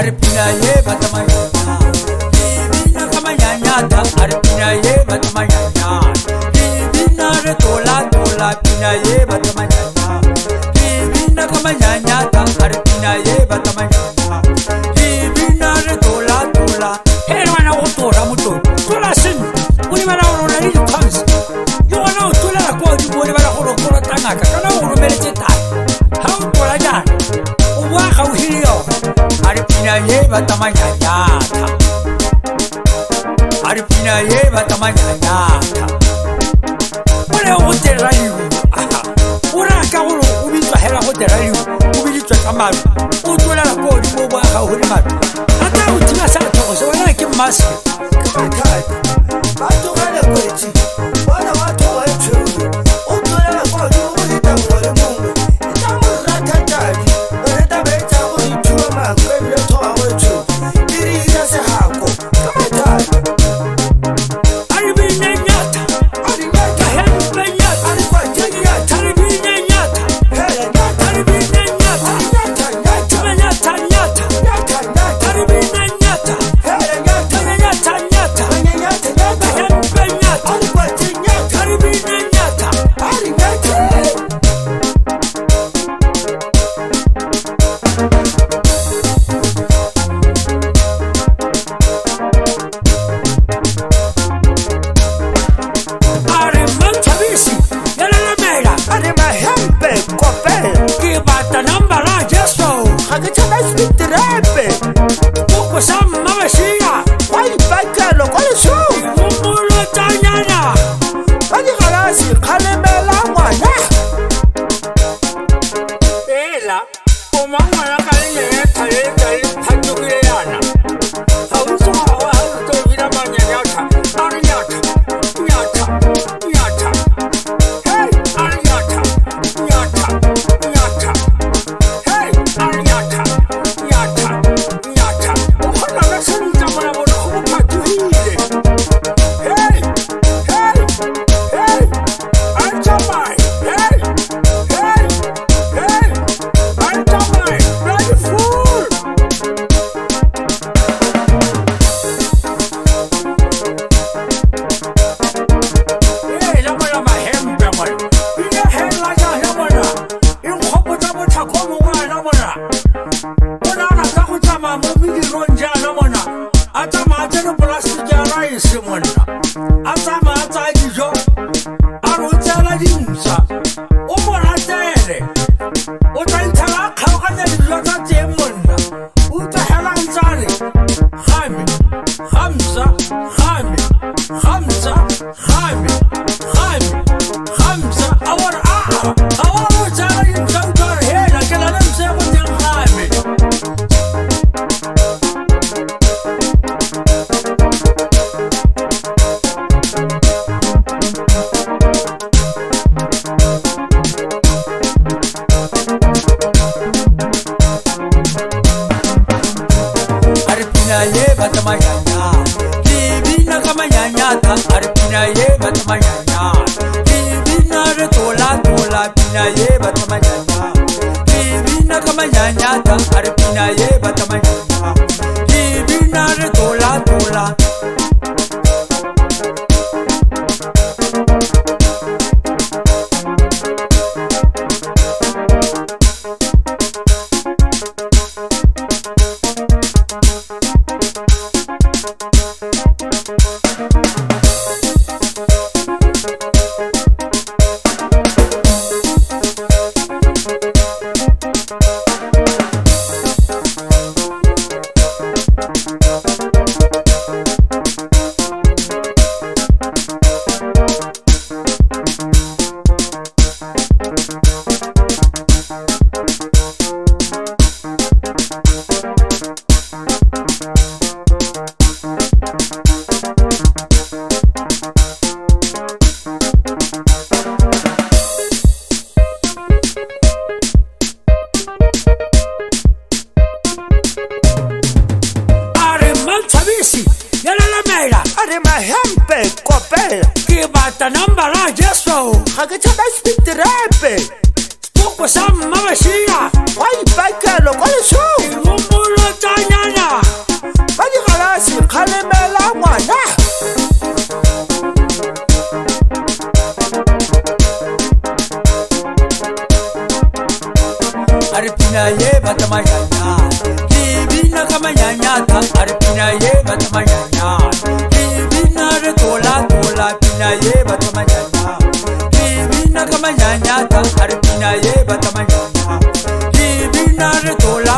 Arpina ye batamanyanya, Divina kamanyanyata. Arpina ye batamanyanya, Divina re tola tola. Pina ye batamanyanya, Divina kamanyanyata. Arpina ye batamanyanya, Divina re tola tola. Hey, wana otora muto, tola sin. Uni mana ora ni comes. You wana tola la kwa di boni mana ora ora tangaka. Kana ora mereteta. How tola ja? Uwa kauhirio. Arpina ye batamanyanya, Arpina ye batamanyanya. Wana hotela yu. Wana kaulu ubitwa hela hotela yu. Ubitwa kamaru. Utola la kwa di boba kauhirio. Ata utima sana tozo wana kimaski. Kai, bato gale kweti, wana watu wetu. Utola kwa juu itamwele mungu, itamwele katali. Wenda beta ulichua makwebile toa wetu. Iri yase hako, kai. Arpina nyata, Arinyata, Arpina nyata, arikwa jenyata, Arpina nyata, hele nyata, Arpina nyata, nyata, nyata, nyata nyata, nyata, nyata, Arpina nyata, hele nyata, nyata nyata, nyata, nyata, Arpina nyata, arikwa jenyata, Arpina nyata. arinyata. Armantabisi, yala la mera, Ari mahembe kope, kibata nambara jeso, hagachana spitrepe, buko sama mashia, wai bakalo kole su, mumulo tanyana, wani galasi kalemela mwana. ela, umama na kalinye tale tale hatukile yana, hauso hawa hauto vina manyanyata, arinyata, nyata, nyata, hey, arinyata, nyata, nyata, hey, arinyata, nyata, nyata, ukona nasunta mwana mwana kumupatu hile, hey, hey, hey, antamai, hey, hey, hey, antamai, bloody fool. Hey, namana mahembe mwana. Ina hela ya namana. Inkopo tabu takomu wa namana. Una anataka chama mumigi ronja namana. Ata maatenu plastic ya raisi mwana. Ata maata ijo. Arutela jinsa. Umona tele. Utaitala kawakanya nilota temuna. Utahela nzari. Khami. Hamza. Khami. Hamza. Khami. Khami. Hamza. Awar awar utala jinsa hela kala namse mutin khami. Arpina ye batamanyanya, Divina kamanyanyata. Arpina ye batamanyanya, Divina re tola tola. Pina ye batamanyanya, Divina kamanyanyata. Arpina ye batamanyanya, Divina re tola tola. Ari mahembe kope, kibata nambara jeso, hagachana spitrepe, buko sama mashia, wai bakalo kole su, mumulo tanyana. arpina ye batamanyanya kibina kama nyanyata arpina ye batamanyanya kibina re tola pina ye batamanyanya kibina kama nyanyata arpina ye batamanyanya kibina re tola